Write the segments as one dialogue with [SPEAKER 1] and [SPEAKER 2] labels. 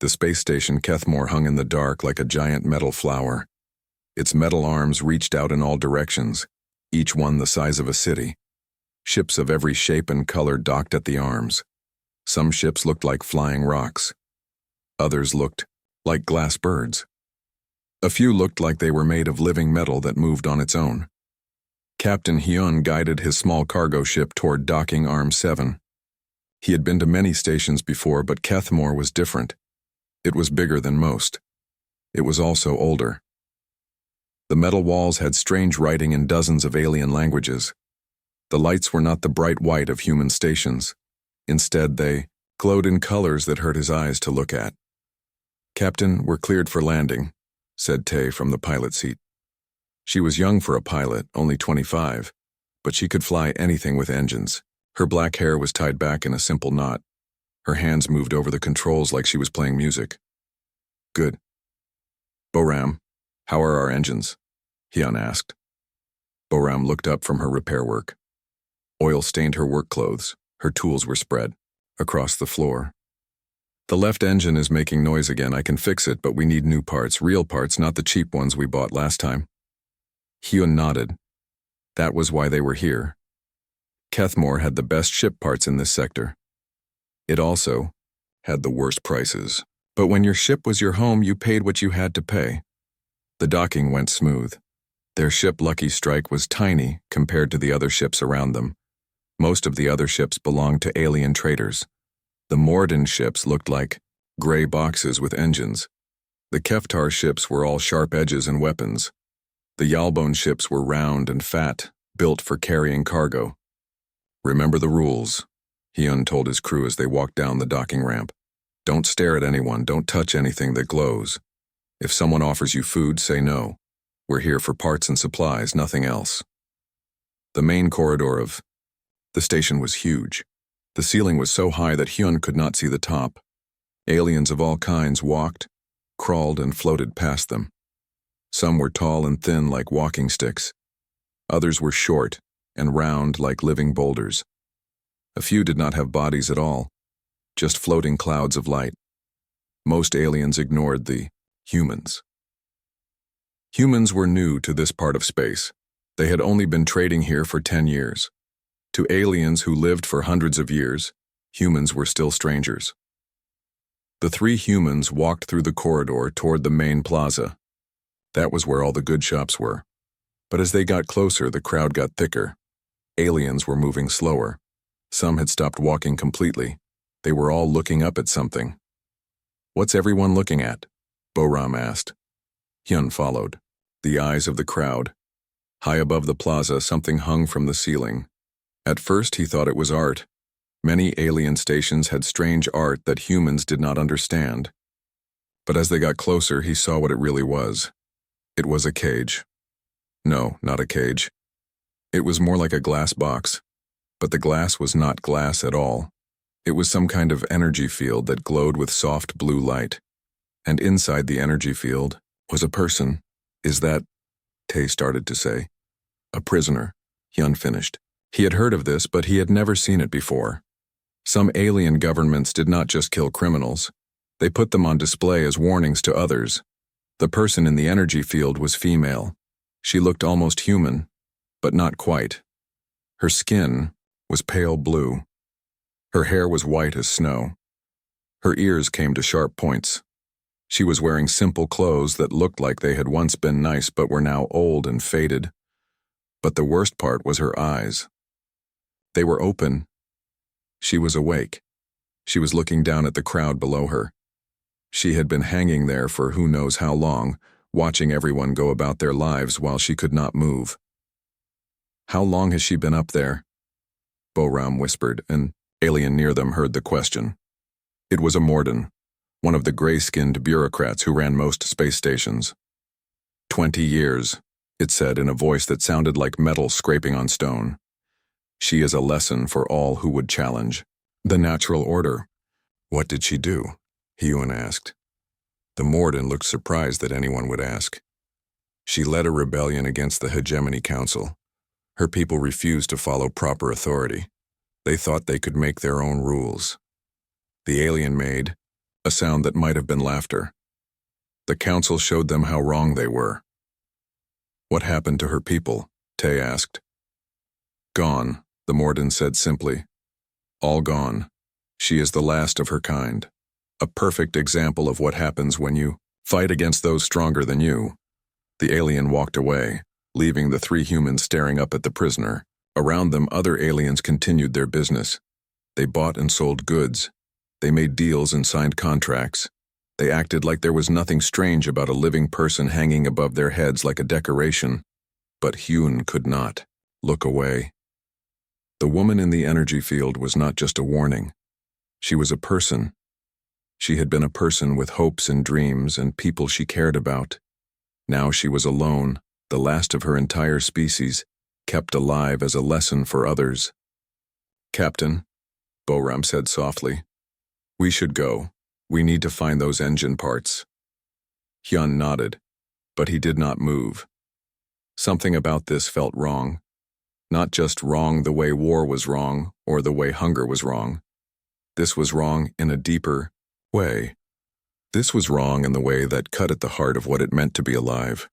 [SPEAKER 1] The space station Kethmore hung in the dark like a giant metal flower. Its metal arms reached out in all directions, each one the size of a city. Ships of every shape and color docked at the arms. Some ships looked like flying rocks. Others looked like glass birds. A few looked like they were made of living metal that moved on its own. Captain Hyun guided his small cargo ship toward docking Arm 7. He had been to many stations before, but Kethmore was different. It was bigger than most. It was also older. The metal walls had strange writing in dozens of alien languages. The lights were not the bright white of human stations. Instead, they glowed in colors that hurt his eyes to look at. "Captain, we're cleared for landing," said Tay from the pilot seat. She was young for a pilot, only 25, but she could fly anything with engines. Her black hair was tied back in a simple knot. Her hands moved over the controls like she was playing music. "Good. Boram, how are our engines?" Hyun asked. Boram looked up from her repair work. Oil stained her work clothes. Her tools were spread across the floor. "The left engine is making noise again. I can fix it, but we need new parts, real parts, not the cheap ones we bought last time." Hyun nodded. That was why they were here. Kethmore had the best ship parts in this sector. It also had the worst prices. But when your ship was your home, you paid what you had to pay. The docking went smooth. Their ship, Lucky Strike, was tiny compared to the other ships around them. Most of the other ships belonged to alien traders. The Morden ships looked like gray boxes with engines. The Keftar ships were all sharp edges and weapons. The Yalbone ships were round and fat, built for carrying cargo. "Remember the rules," Hyun told his crew as they walked down the docking ramp. "Don't stare at anyone, don't touch anything that glows. If someone offers you food, say no. We're here for parts and supplies, nothing else." The main corridor of the station was huge. The ceiling was so high that Hyun could not see the top. Aliens of all kinds walked, crawled, and floated past them. Some were tall and thin like walking sticks. Others were short and round like living boulders. A few did not have bodies at all, just floating clouds of light. Most aliens ignored the humans. Humans were new to this part of space. They had only been trading here for 10 years. To aliens who lived for hundreds of years, humans were still strangers. The three humans walked through the corridor toward the main plaza. That was where all the good shops were. But as they got closer, the crowd got thicker. Aliens were moving slower. Some had stopped walking completely. They were all looking up at something. "What's everyone looking at?" Boram asked. Hyun followed. The eyes of the crowd. High above the plaza, something hung from the ceiling. At first, he thought it was art. Many alien stations had strange art that humans did not understand. But as they got closer, he saw what it really was. It was a cage. No, not a cage. It was more like a glass box. But the glass was not glass at all. It was some kind of energy field that glowed with soft blue light. And inside the energy field was a person. "Is that," Tay started to say. "A prisoner," Hyun finished. He had heard of this, but he had never seen it before. Some alien governments did not just kill criminals. They put them on display as warnings to others. The person in the energy field was female. She looked almost human, but not quite. Her skin was pale blue. Her hair was white as snow. Her ears came to sharp points. She was wearing simple clothes that looked like they had once been nice but were now old and faded. But the worst part was her eyes. They were open. She was awake. She was looking down at the crowd below her. She had been hanging there for who knows how long, watching everyone go about their lives while she could not move. "How long has she been up there?" Boram whispered. An alien near them heard the question. It was a Morden, one of the gray-skinned bureaucrats who ran most space stations. 20 years, it said in a voice that sounded like metal scraping on stone. "She is a lesson for all who would challenge the natural order." "What did she do?" Hyun asked. The Morden looked surprised that anyone would ask. "She led a rebellion against the Hegemony Council. Her people refused to follow proper authority. They thought they could make their own rules. The alien maid, a sound that might have been laughter. The council showed them how wrong they were. What happened to her people? Tay asked. Gone, the Morden said simply. All gone. She is the last of her kind. A perfect example of what happens when you fight against those stronger than you. The alien walked away, leaving the three humans staring up at the prisoner. Around them, other aliens continued their business. They bought and sold goods. They made deals and signed contracts. They acted like there was nothing strange about a living person hanging above their heads like a decoration. But Hyun could not look away. The woman in the energy field was not just a warning. She was a person. She had been a person with hopes and dreams and people she cared about. Now she was alone, the last of her entire species, kept alive as a lesson for others. Captain, Boram said softly, we should go. We need to find those engine parts. Hyun nodded, but he did not move. Something about this felt wrong. Not just wrong the way war was wrong or the way hunger was wrong. This was wrong in a deeper way. This was wrong in the way that cut at the heart of what it meant to be alive.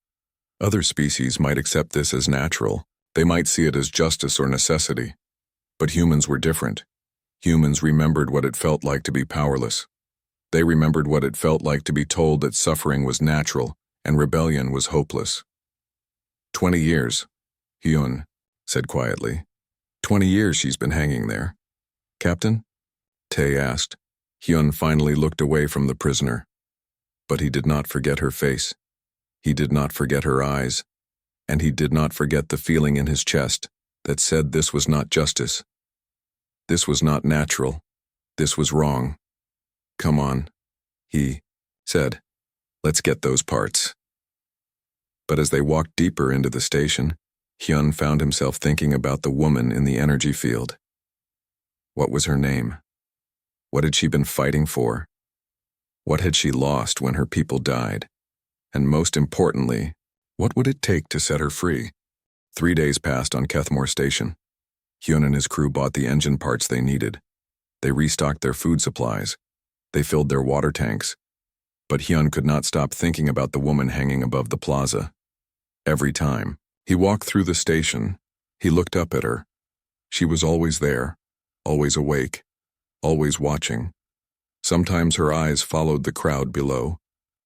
[SPEAKER 1] Other species might accept this as natural. They might see it as justice or necessity. But humans were different. Humans remembered what it felt like to be powerless. They remembered what it felt like to be told that suffering was natural and rebellion was hopeless. 20 years, Hyun said quietly. 20 years she's been hanging there. Captain? Tay asked. Hyun finally looked away from the prisoner. But he did not forget her face. He did not forget her eyes. And he did not forget the feeling in his chest that said this was not justice. This was not natural. This was wrong. Come on, he said. Let's get those parts. But as they walked deeper into the station, Hyun found himself thinking about the woman in the energy field. What was her name? What had she been fighting for? What had she lost when her people died? And most importantly, what would it take to set her free? 3 days passed on Kethmore Station. Hyun and his crew bought the engine parts they needed. They restocked their food supplies. They filled their water tanks. But Hyun could not stop thinking about the woman hanging above the plaza. Every time he walked through the station, he looked up at her. She was always there, always awake, always watching. Sometimes her eyes followed the crowd below.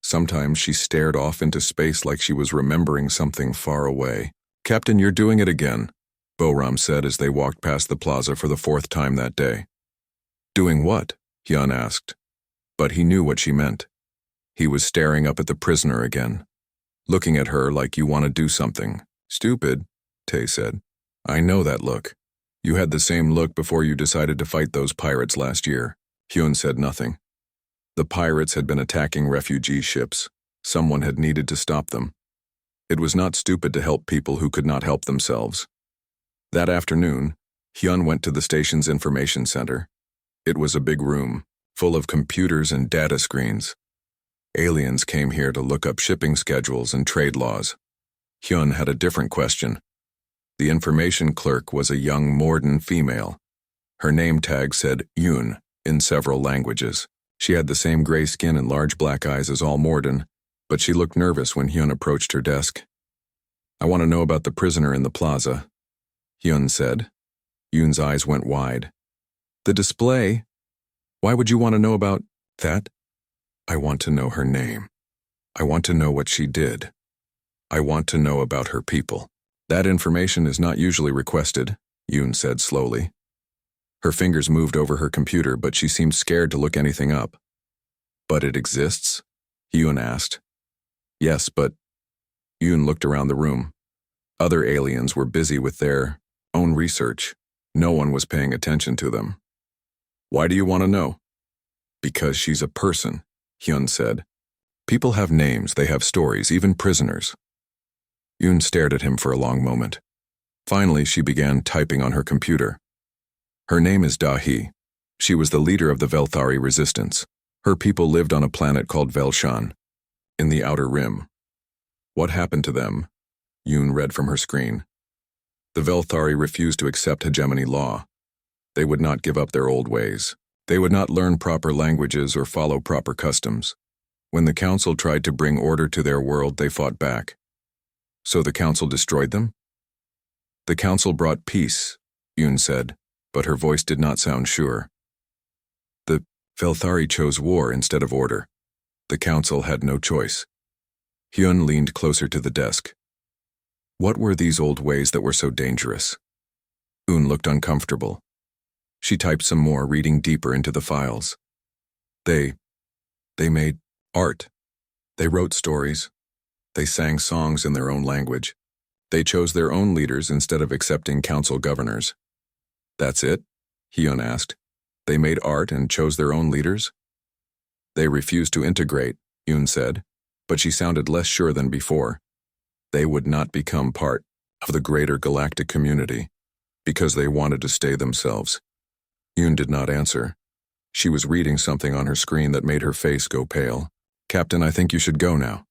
[SPEAKER 1] Sometimes she stared off into space like she was remembering something far away. Captain, you're doing it again, Boram said as they walked past the plaza for the 4th time that day. Doing what? Hyun asked. But he knew what she meant. He was staring up at the prisoner again, looking at her like you want to do something. Stupid, Tay said. I know that look. You had the same look before you decided to fight those pirates last year. Hyun said nothing. The pirates had been attacking refugee ships. Someone had needed to stop them. It was not stupid to help people who could not help themselves. That afternoon, Hyun went to the station's information center. It was a big room, full of computers and data screens. Aliens came here to look up shipping schedules and trade laws. Hyun had a different question. The information clerk was a young Morden female. Her name tag said Yoon in several languages. She had the same gray skin and large black eyes as all Morden, but she looked nervous when Hyun approached her desk. I want to know about the prisoner in the plaza, Hyun said. Yoon's eyes went wide. The display? Why would you want to know about that? I want to know her name. I want to know what she did. I want to know about her people. That information is not usually requested, Yoon said slowly. Her fingers moved over her computer, but she seemed scared to look anything up. But it exists? Yoon asked. Yes, but... Yoon looked around the room. Other aliens were busy with their own research. No one was paying attention to them. Why do you want to know? Because she's a person, Hyun said. People have names, they have stories, even prisoners. Yoon stared at him for a long moment. Finally, she began typing on her computer. Her name is Da-hee. She was the leader of the Velthari resistance. Her people lived on a planet called Velshan, in the Outer Rim. What happened to them? Yoon read from her screen. The Velthari refused to accept hegemony law. They would not give up their old ways. They would not learn proper languages or follow proper customs. When the council tried to bring order to their world, they fought back. So the council destroyed them? The council brought peace, Yoon said, but her voice did not sound sure. The Velthari chose war instead of order. The council had no choice. Hyun leaned closer to the desk. What were these old ways that were so dangerous? Yoon looked uncomfortable. She typed some more, reading deeper into the files. They made art. They wrote stories. They sang songs in their own language. They chose their own leaders instead of accepting council governors. That's it? Hyun asked. They made art and chose their own leaders? They refused to integrate, Yoon said, but she sounded less sure than before. They would not become part of the greater galactic community because they wanted to stay themselves. Yoon did not answer. She was reading something on her screen that made her face go pale. Captain, I think you should go now.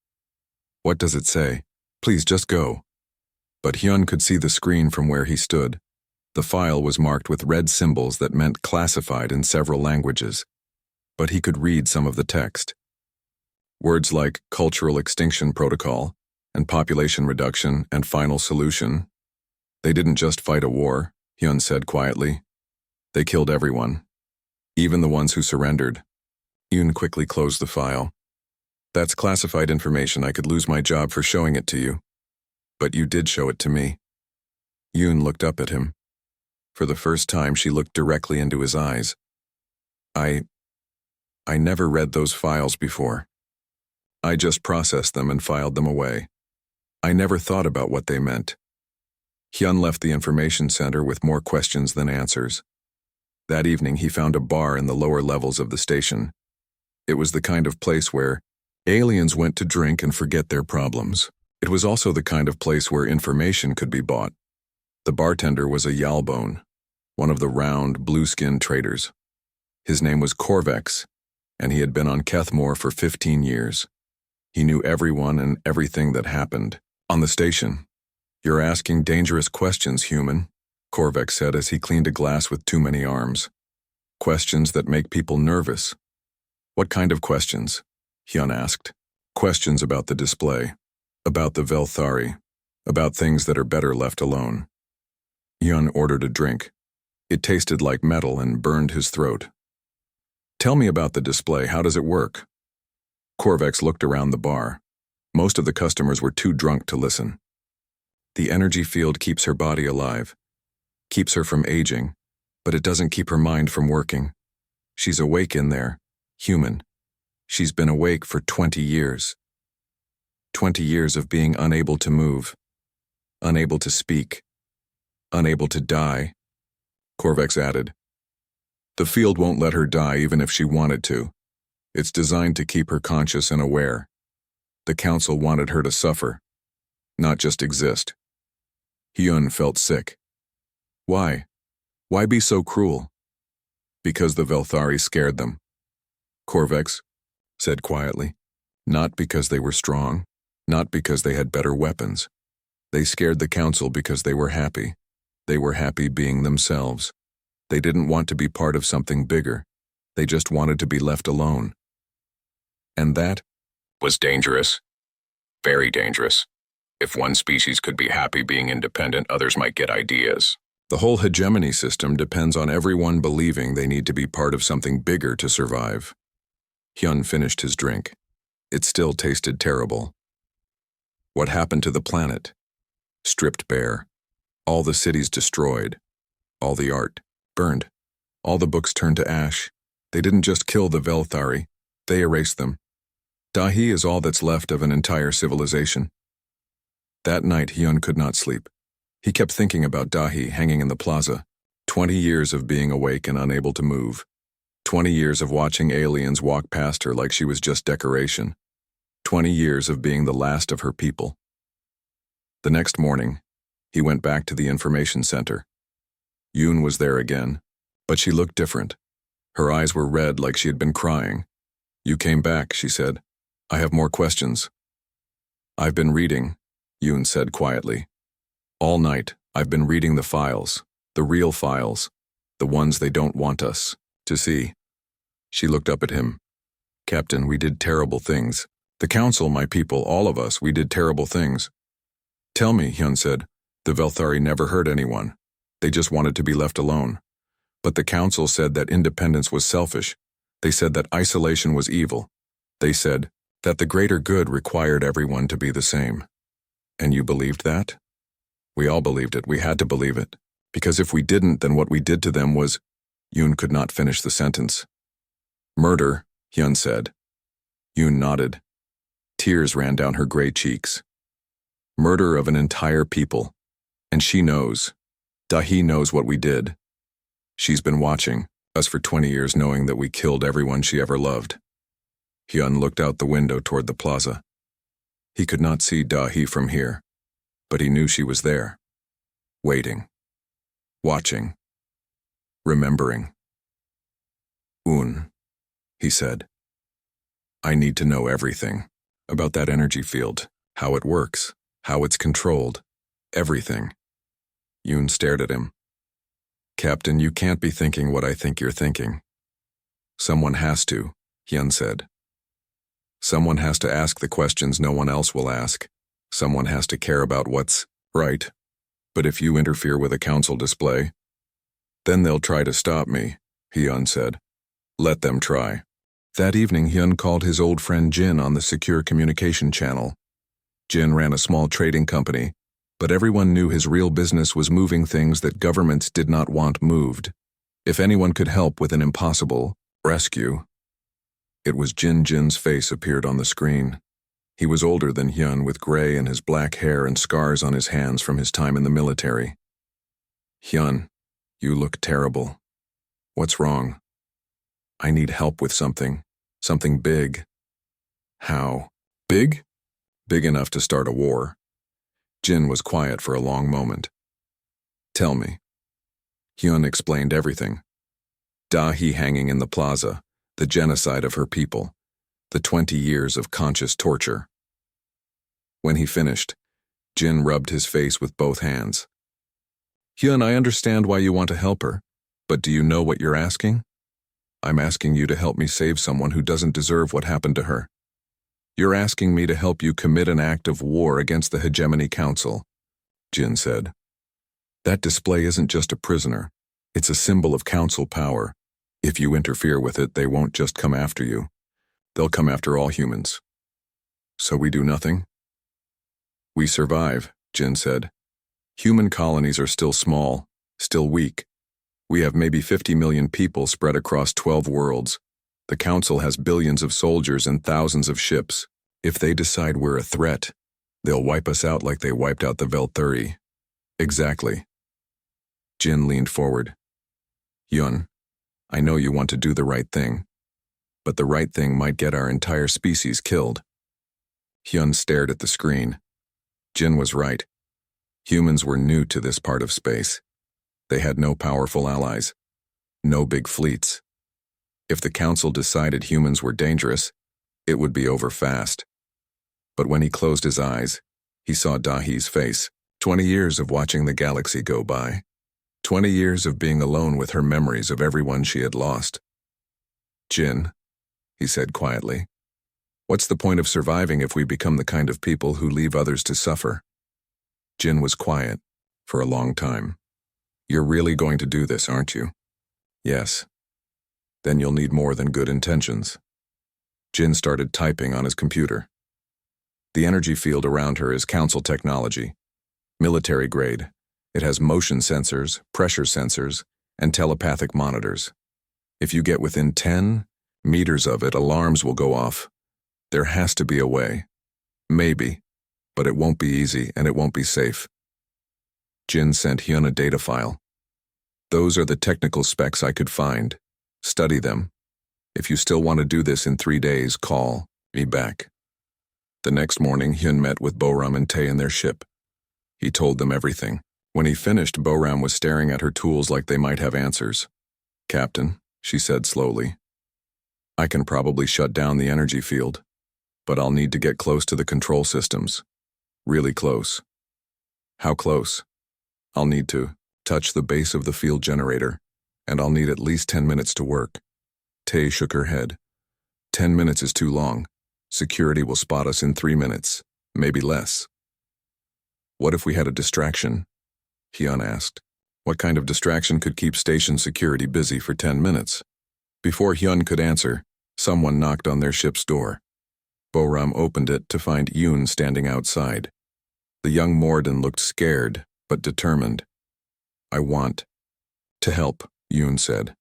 [SPEAKER 1] What does it say? Please just go. But Hyun could see the screen from where he stood. The file was marked with red symbols that meant classified in several languages. But he could read some of the text. Words like cultural extinction protocol and population reduction and final solution. They didn't just fight a war, Hyun said quietly. They killed everyone, even the ones who surrendered. Yoon quickly closed the file. That's classified information. I could lose my job for showing it to you. But you did show it to me. Yoon looked up at him. For the first time, she looked directly into his eyes. I never read those files before. I just processed them and filed them away. I never thought about what they meant. Hyun left the information center with more questions than answers. That evening, he found a bar in the lower levels of the station. It was the kind of place where aliens went to drink and forget their problems. It was also the kind of place where information could be bought. The bartender was a Yalbone, one of the round, blue-skinned traders. His name was Corvex, and he had been on Kethmore for 15 years. He knew everyone and everything that happened on the station. You're asking dangerous questions, human, Corvex said as he cleaned a glass with too many arms. Questions that make people nervous. What kind of questions? Hyun asked. Questions about the display, about the Velthari, about things that are better left alone. Hyun ordered a drink. It tasted like metal and burned his throat. Tell me about the display. How does it work? Corvex looked around the bar. Most of the customers were too drunk to listen. The energy field keeps her body alive, keeps her from aging, but it doesn't keep her mind from working. She's awake in there, human. She's been awake for 20 years. 20 years of being unable to move, unable to speak, unable to die, Corvex added. The field won't let her die even if she wanted to. It's designed to keep her conscious and aware. The council wanted her to suffer, not just exist. Hyun felt sick. Why? Why be so cruel? Because the Velthari scared them. Corvex said quietly. Not because they were strong, not because they had better weapons. They scared the council because they were happy. They were happy being themselves. They didn't want to be part of something bigger. They just wanted to be left alone. And that was dangerous. Very dangerous. If one species could be happy being independent, others might get ideas. The whole hegemony system depends on everyone believing they need to be part of something bigger to survive. Hyun finished his drink. It still tasted terrible. What happened to the planet? Stripped bare. All the cities destroyed. All the art burned. All the books turned to ash. They didn't just kill the Velthari, they erased them. Dahi is all that's left of an entire civilization. That night, Hyun could not sleep. He kept thinking about Dahi hanging in the plaza. 20 years of being awake and unable to move. 20 years of watching aliens walk past her like she was just decoration. 20 years of being the last of her people. The next morning, he went back to the information center. Yoon was there again, but she looked different. Her eyes were red like she had been crying. You came back, she said. I have more questions. I've been reading, Yoon said quietly. All night, I've been reading the files, the real files, the ones they don't want us to see. She looked up at him. Captain, we did terrible things. The council, my people, all of us, we did terrible things. Tell me, Hyun said. The Velthari never hurt anyone. They just wanted to be left alone. But the council said that independence was selfish. They said that isolation was evil. They said that the greater good required everyone to be the same. And you believed that? We all believed it. We had to believe it. Because if we didn't, then what we did to them was... Yoon could not finish the sentence. Murder, Hyun said. Yoon nodded. Tears ran down her gray cheeks. Murder of an entire people. And she knows. Dahi knows what we did. She's been watching us for 20 years knowing that we killed everyone she ever loved. Hyun looked out the window toward the plaza. He could not see Dahi from here, but he knew she was there. Waiting. Watching. Remembering. He said. I need to know everything about that energy field, how it works, how it's controlled, everything. Yoon stared at him. Captain, you can't be thinking what I think you're thinking. Someone has to, Hyun said. Someone has to ask the questions no one else will ask. Someone has to care about what's right. But if you interfere with a council display, then they'll try to stop me, Hyun said. Let them try. That evening, Hyun called his old friend Jin on the secure communication channel. Jin ran a small trading company, but everyone knew his real business was moving things that governments did not want moved. If anyone could help with an impossible rescue, it was Jin. Jin's face appeared on the screen. He was older than Hyun, with gray in his black hair and scars on his hands from his time in the military. Hyun, you look terrible. What's wrong? I need help with something big. How? Big? Big enough to start a war. Jin was quiet for a long moment. Tell me. Hyun explained everything. Dahi hanging in the plaza, the genocide of her people, the 20 years of conscious torture. When he finished, Jin rubbed his face with both hands. Hyun, I understand why you want to help her, but do you know what you're asking? I'm asking you to help me save someone who doesn't deserve what happened to her. You're asking me to help you commit an act of war against the Hegemony Council, Jin said. That display isn't just a prisoner. It's a symbol of council power. If you interfere with it, they won't just come after you. They'll come after all humans. So we do nothing? We survive, Jin said. Human colonies are still small, still weak. We have maybe 50 million people spread across 12 worlds. The Council has billions of soldiers and thousands of ships. If they decide we're a threat, they'll wipe us out like they wiped out the Velthuri. Exactly. Jin leaned forward. Hyun, I know you want to do the right thing, but the right thing might get our entire species killed. Hyun stared at the screen. Jin was right. Humans were new to this part of space. They had no powerful allies, no big fleets. If the Council decided humans were dangerous, it would be over fast. But when he closed his eyes, he saw Dahi's face. 20 years of watching the galaxy go by. 20 years of being alone with her memories of everyone she had lost. Jin, he said quietly, what's the point of surviving if we become the kind of people who leave others to suffer? Jin was quiet for a long time. You're really going to do this, aren't you? Yes. Then you'll need more than good intentions. Jin started typing on his computer. The energy field around her is Council technology. Military grade. It has motion sensors, pressure sensors, and telepathic monitors. If you get within 10 meters of it, alarms will go off. There has to be a way. Maybe. But it won't be easy and it won't be safe. Jin sent Hyun a data file. Those are the technical specs I could find. Study them. If you still want to do this in 3 days, call me back. The next morning, Hyun met with Boram and Tae in their ship. He told them everything. When he finished, Boram was staring at her tools like they might have answers. Captain, she said slowly, I can probably shut down the energy field, but I'll need to get close to the control systems. Really close. How close? I'll need to touch the base of the field generator, and I'll need at least 10 minutes to work. Tay shook her head. 10 minutes is too long. Security will spot us in 3 minutes, maybe less. What if we had a distraction? Hyun asked. What kind of distraction could keep station security busy for 10 minutes? Before Hyun could answer, someone knocked on their ship's door. Boram opened it to find Yoon standing outside. The young Morden looked scared, but determined. I want to help, Yoon said.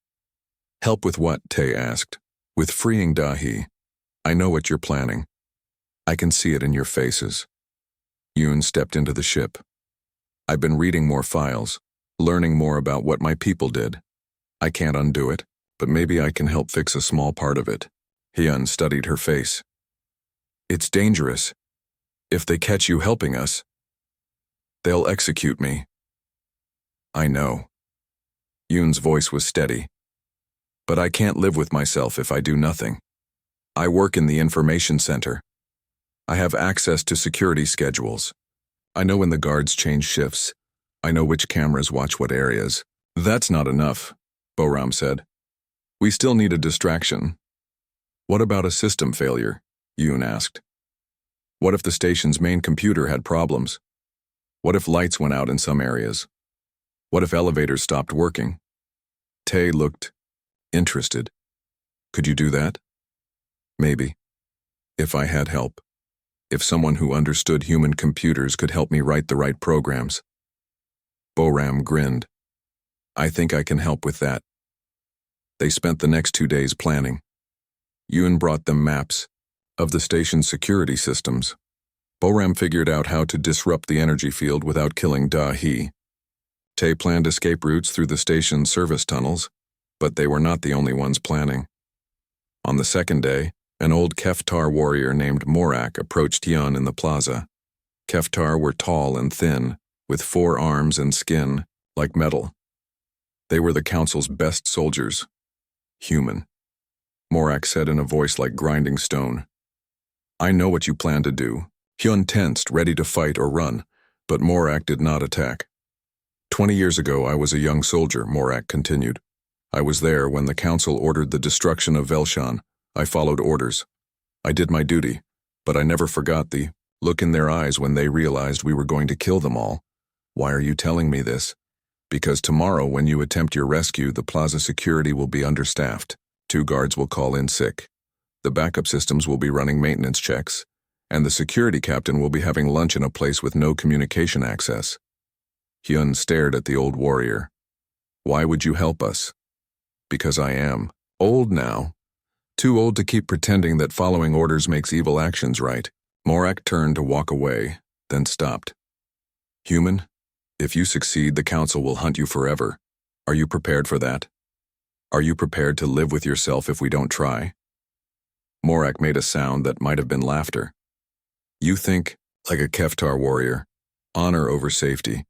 [SPEAKER 1] Help with what? Tae asked. With freeing Dahi. I know what you're planning. I can see it in your faces. Yoon stepped into the ship. I've been reading more files, learning more about what my people did. I can't undo it, but maybe I can help fix a small part of it. Hyun studied her face. It's dangerous. If they catch you helping us, they'll execute me. I know. Yoon's voice was steady. But I can't live with myself if I do nothing. I work in the information center. I have access to security schedules. I know when the guards change shifts. I know which cameras watch what areas. That's not enough, Boram said. We still need a distraction. What about a system failure? Yoon asked. What if the station's main computer had problems? What if lights went out in some areas? What if elevators stopped working? Tae looked interested. Could you do that? Maybe. If I had help. If someone who understood human computers could help me write the right programs. Boram grinned. I think I can help with that. They spent the next 2 days planning. Yoon brought them maps of the station's security systems. Boram figured out how to disrupt the energy field without killing Da-hee. Tae planned escape routes through the station's service tunnels, but they were not the only ones planning. On the second day, an old Keftar warrior named Morak approached Hyun in the plaza. Keftar were tall and thin, with 4 arms and skin, like metal. They were the council's best soldiers. Human. Morak said in a voice like grinding stone. I know what you plan to do. Hyun tensed, ready to fight or run, but Morak did not attack. 20 years ago, I was a young soldier, Morak continued. I was there when the council ordered the destruction of Velshan. I followed orders. I did my duty, but I never forgot the look in their eyes when they realized we were going to kill them all. Why are you telling me this? Because tomorrow, when you attempt your rescue, the plaza security will be understaffed. 2 guards will call in sick. The backup systems will be running maintenance checks, and the security captain will be having lunch in a place with no communication access. Hyun stared at the old warrior. Why would you help us? Because I am old now. Too old to keep pretending that following orders makes evil actions right. Morak turned to walk away, then stopped. Human, if you succeed, the council will hunt you forever. Are you prepared for that? Are you prepared to live with yourself if we don't try? Morak made a sound that might have been laughter. You think, like a Keftar warrior, honor over safety.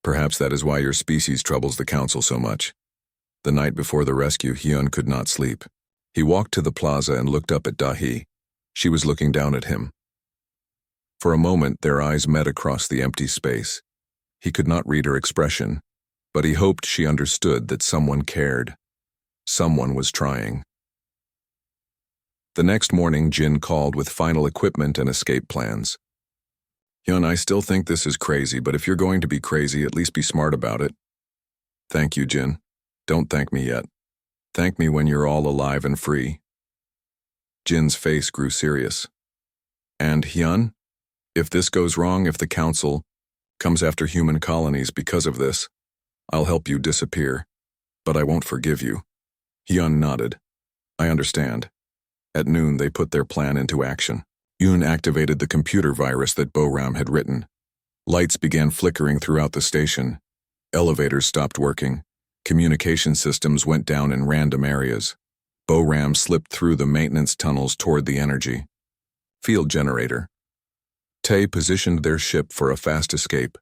[SPEAKER 1] Perhaps that is why your species troubles the council so much. The night before the rescue, Hyun could not sleep. He walked to the plaza and looked up at Dahi. She was looking down at him. For a moment, their eyes met across the empty space. He could not read her expression, but he hoped she understood that someone cared. Someone was trying. The next morning, Jin called with final equipment and escape plans. Hyun, I still think this is crazy, but if you're going to be crazy, at least be smart about it. Thank you, Jin. Don't thank me yet. Thank me when you're all alive and free. Jin's face grew serious. And Hyun, if this goes wrong, if the council comes after human colonies because of this, I'll help you disappear, but I won't forgive you. Hyun nodded. I understand. At noon, they put their plan into action. Yoon activated the computer virus that Boram had written. Lights began flickering throughout the station. Elevators stopped working. Communication systems went down in random areas. Boram slipped through the maintenance tunnels toward the energy field generator. Tae positioned their ship for a fast escape,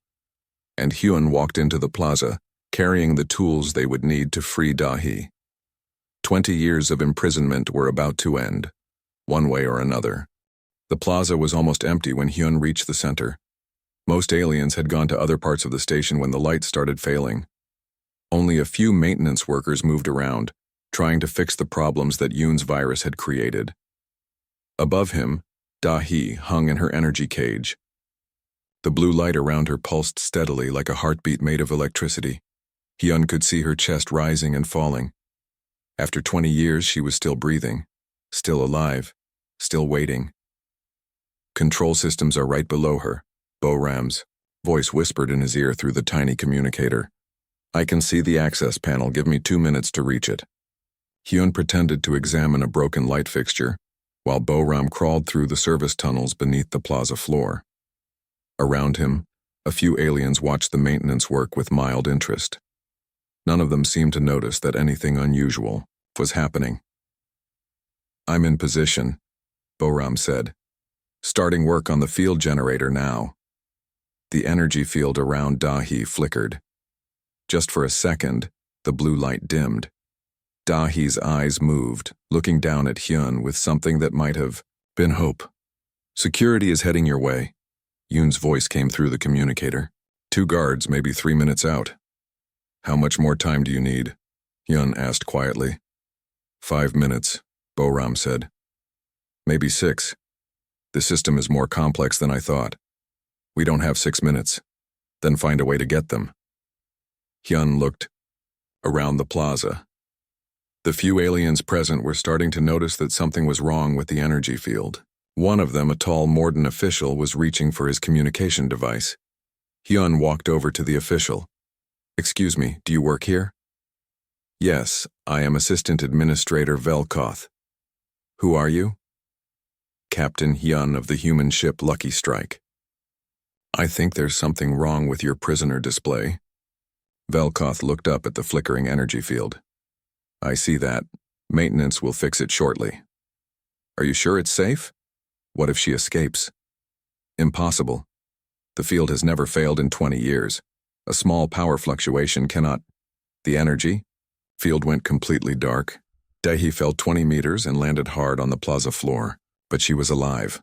[SPEAKER 1] and Hyun walked into the plaza, carrying the tools they would need to free Dahi. 20 years of imprisonment were about to end, one way or another. The plaza was almost empty when Hyun reached the center. Most aliens had gone to other parts of the station when the lights started failing. Only a few maintenance workers moved around, trying to fix the problems that Yoon's virus had created. Above him, Da-hee hung in her energy cage. The blue light around her pulsed steadily like a heartbeat made of electricity. Hyun could see her chest rising and falling. After 20 years, she was still breathing, still alive, still waiting. Control systems are right below her, Bo-ram's voice whispered in his ear through the tiny communicator. I can see the access panel. Give me 2 minutes to reach it. Hyun pretended to examine a broken light fixture, while Bo-ram crawled through the service tunnels beneath the plaza floor. Around him, a few aliens watched the maintenance work with mild interest. None of them seemed to notice that anything unusual was happening. I'm in position, Bo-ram said. Starting work on the field generator now. The energy field around Da-hee flickered. Just for a second, the blue light dimmed. Da-hee's eyes moved, looking down at Hyun with something that might have been hope. Security is heading your way. Yoon's voice came through the communicator. 2 guards, maybe 3 minutes out. How much more time do you need? Hyun asked quietly. 5 minutes, Bo-ram said. Maybe 6. The system is more complex than I thought. We don't have 6 minutes. Then find a way to get them. Hyun looked around the plaza. The few aliens present were starting to notice that something was wrong with the energy field. One of them, a tall Morden official, was reaching for his communication device. Hyun walked over to the official. Excuse me, do you work here? Yes, I am Assistant Administrator Velkoth. Who are you? Captain Hyun of the human ship Lucky Strike. I think there's something wrong with your prisoner display. Velkoth looked up at the flickering energy field. I see that. Maintenance will fix it shortly. Are you sure it's safe? What if she escapes? Impossible. The field has never failed in 20 years. A small power fluctuation cannot. The energy field went completely dark. Da-hee fell 20 meters and landed hard on the plaza floor, but she was alive.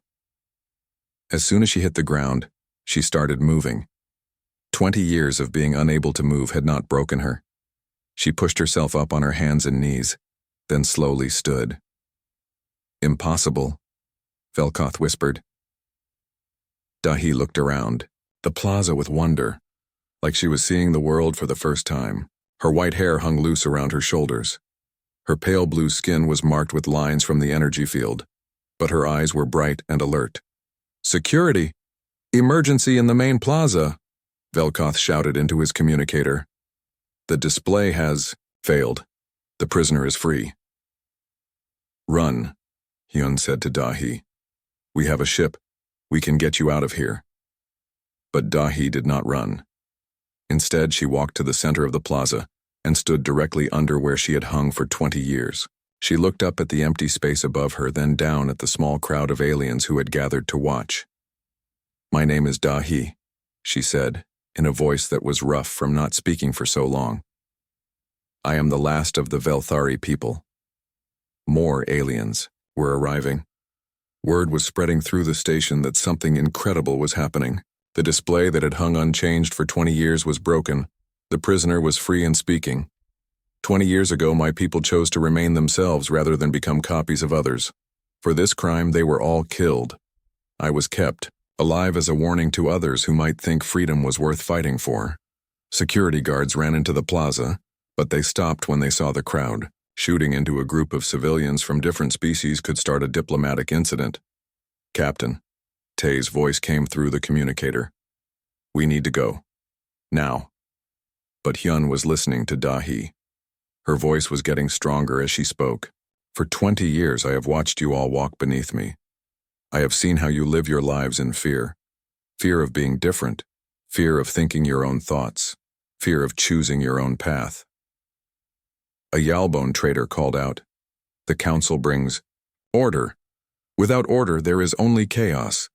[SPEAKER 1] As soon as she hit the ground, she started moving. 20 years of being unable to move had not broken her. She pushed herself up on her hands and knees, then slowly stood. Impossible, Velkoth whispered. Da-hee looked around, the plaza with wonder, like she was seeing the world for the first time. Her white hair hung loose around her shoulders. Her pale blue skin was marked with lines from the energy field, but her eyes were bright and alert. Security! Emergency in the main plaza! Velkoth shouted into his communicator. The display has failed. The prisoner is free. Run, Hyun said to Da-hee. We have a ship. We can get you out of here. But Da-hee did not run. Instead, she walked to the center of the plaza and stood directly under where she had hung for 20 years. She looked up at the empty space above her, then down at the small crowd of aliens who had gathered to watch. My name is Da-hee, she said, in a voice that was rough from not speaking for so long. I am the last of the Velthari people. More aliens were arriving. Word was spreading through the station that something incredible was happening. The display that had hung unchanged for 20 years was broken. The prisoner was free and speaking. 20 years ago, my people chose to remain themselves rather than become copies of others. For this crime, they were all killed. I was kept alive as a warning to others who might think freedom was worth fighting for. Security guards ran into the plaza, but they stopped when they saw the crowd. Shooting into a group of civilians from different species could start a diplomatic incident. Captain, Tae's voice came through the communicator. We need to go. Now. But Hyun was listening to Da-hee. Her voice was getting stronger as she spoke. For 20 years I have watched you all walk beneath me. I have seen how you live your lives in fear. Fear of being different. Fear of thinking your own thoughts. Fear of choosing your own path. A Yalbone trader called out. The council brings order. Without order, there is only chaos.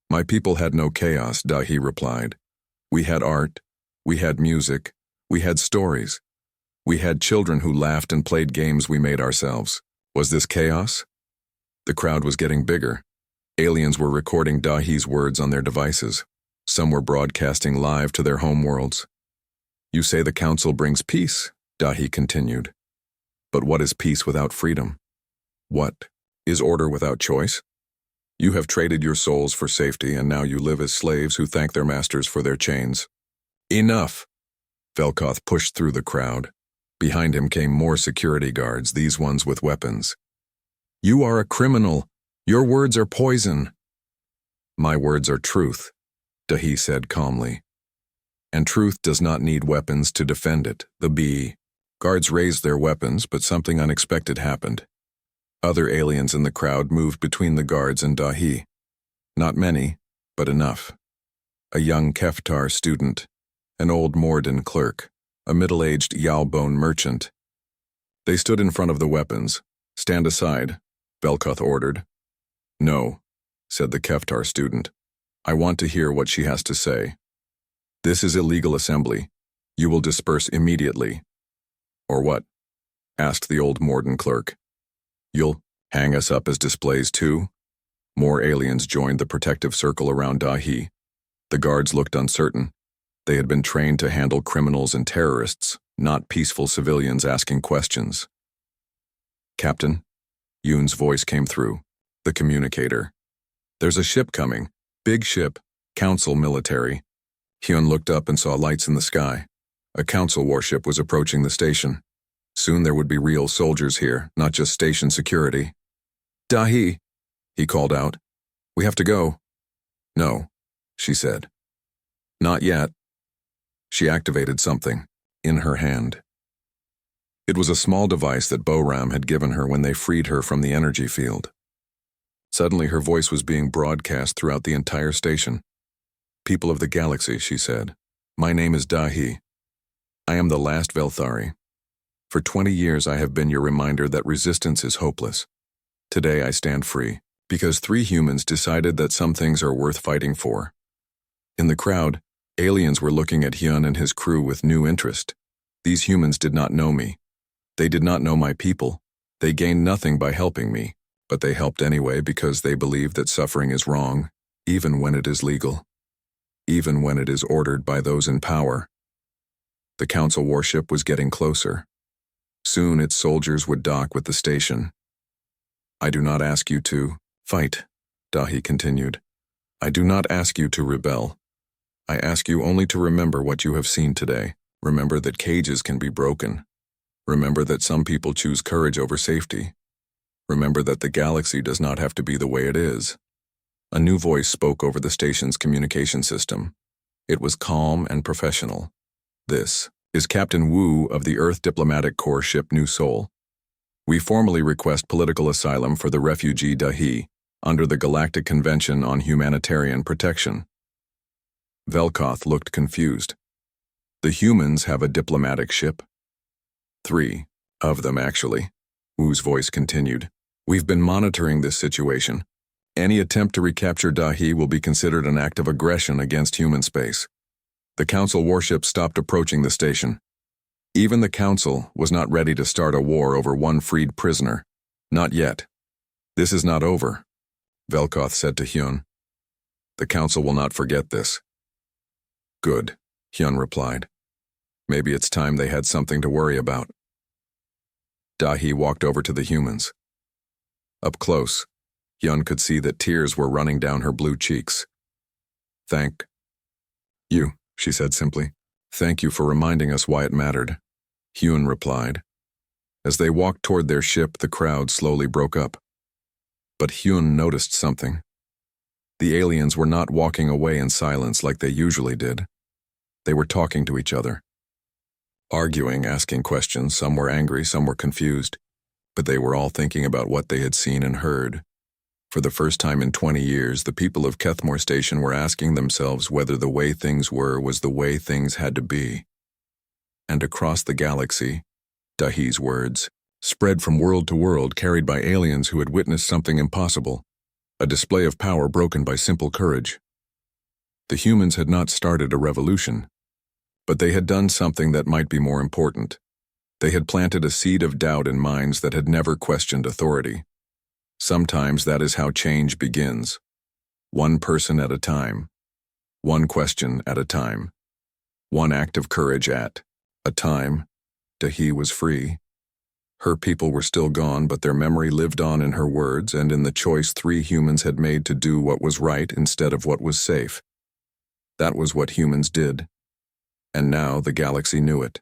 [SPEAKER 1] My people had no chaos, Da-hee replied. We had art. We had music. We had stories. We had children who laughed and played games we made ourselves. Was this chaos? The crowd was getting bigger. Aliens were recording Da-hee's words on their devices. Some were broadcasting live to their homeworlds. You say the council brings peace, Da-hee continued. But what is peace without freedom? What is order without choice? You have traded your souls for safety, and now you live as slaves who thank their masters for their chains. Enough! Velkoth pushed through the crowd. Behind him came more security guards, these ones with weapons. You are a criminal. Your words are poison. My words are truth, Dahi said calmly. And truth does not need weapons to defend it. The guards raised their weapons, but something unexpected happened. Other aliens in the crowd moved between the guards and Dahi. Not many, but enough. A young Keftar student, an old Morden clerk, a middle-aged Yalbone merchant. They stood in front of the weapons. Stand aside, Velkoth ordered. No, said the Keftar student. I want to hear what she has to say. This is illegal assembly. You will disperse immediately. Or what? Asked the old Morden clerk. You'll hang us up as displays too? More aliens joined the protective circle around Dahi. The guards looked uncertain. They had been trained to handle criminals and terrorists, not peaceful civilians asking questions. Captain, Yoon's voice came through, the communicator. There's a ship coming, big ship, council military. Hyun looked up and saw lights in the sky. A council warship was approaching the station. Soon there would be real soldiers here, not just station security. Dahi, he called out. We have to go. No, she said. Not yet. She activated something, in her hand. It was a small device that Boram had given her when they freed her from the energy field. Suddenly her voice was being broadcast throughout the entire station. People of the galaxy, she said. My name is Dahi. I am the last Velthari. For 20 years I have been your reminder that resistance is hopeless. Today I stand free, because 3 humans decided that some things are worth fighting for. In the crowd, aliens were looking at Hyun and his crew with new interest. These humans did not know me. They did not know my people. They gained nothing by helping me, but they helped anyway because they believe that suffering is wrong, even when it is legal. Even when it is ordered by those in power. The council warship was getting closer. Soon its soldiers would dock with the station. I do not ask you to fight, Dahi continued. I do not ask you to rebel. I ask you only to remember what you have seen today. Remember that cages can be broken. Remember that some people choose courage over safety. Remember that the galaxy does not have to be the way it is. A new voice spoke over the station's communication system. It was calm and professional. This is Captain Wu of the Earth Diplomatic Corps ship New Seoul. We formally request political asylum for the refugee Dahi under the Galactic Convention on Humanitarian Protection. Velkoth looked confused. The humans have a diplomatic ship? 3 of them, actually. Wu's voice continued. We've been monitoring this situation. Any attempt to recapture Dahi will be considered an act of aggression against human space. The council warship stopped approaching the station. Even the council was not ready to start a war over one freed prisoner. Not yet. This is not over, Velkoth said to Hyun. The council will not forget this. Good, Hyun replied. Maybe it's time they had something to worry about. Dahi walked over to the humans. Up close, Hyun could see that tears were running down her blue cheeks. Thank you, she said simply. Thank you for reminding us why it mattered, Hyun replied. As they walked toward their ship, the crowd slowly broke up. But Hyun noticed something. The aliens were not walking away in silence like they usually did. They were talking to each other. Arguing, asking questions, some were angry, some were confused. But they were all thinking about what they had seen and heard. For the first time in 20 years, the people of Kethmore Station were asking themselves whether the way things were was the way things had to be. And across the galaxy, Dahi's words, spread from world to world, carried by aliens who had witnessed something impossible, a display of power broken by simple courage. The humans had not started a revolution, but they had done something that might be more important. They had planted a seed of doubt in minds that had never questioned authority. Sometimes that is how change begins. One person at a time. One question at a time. One act of courage at a time. Dahi was free. Her people were still gone, but their memory lived on in her words and in the choice 3 humans had made to do what was right instead of what was safe. That was what humans did. And now the galaxy knew it.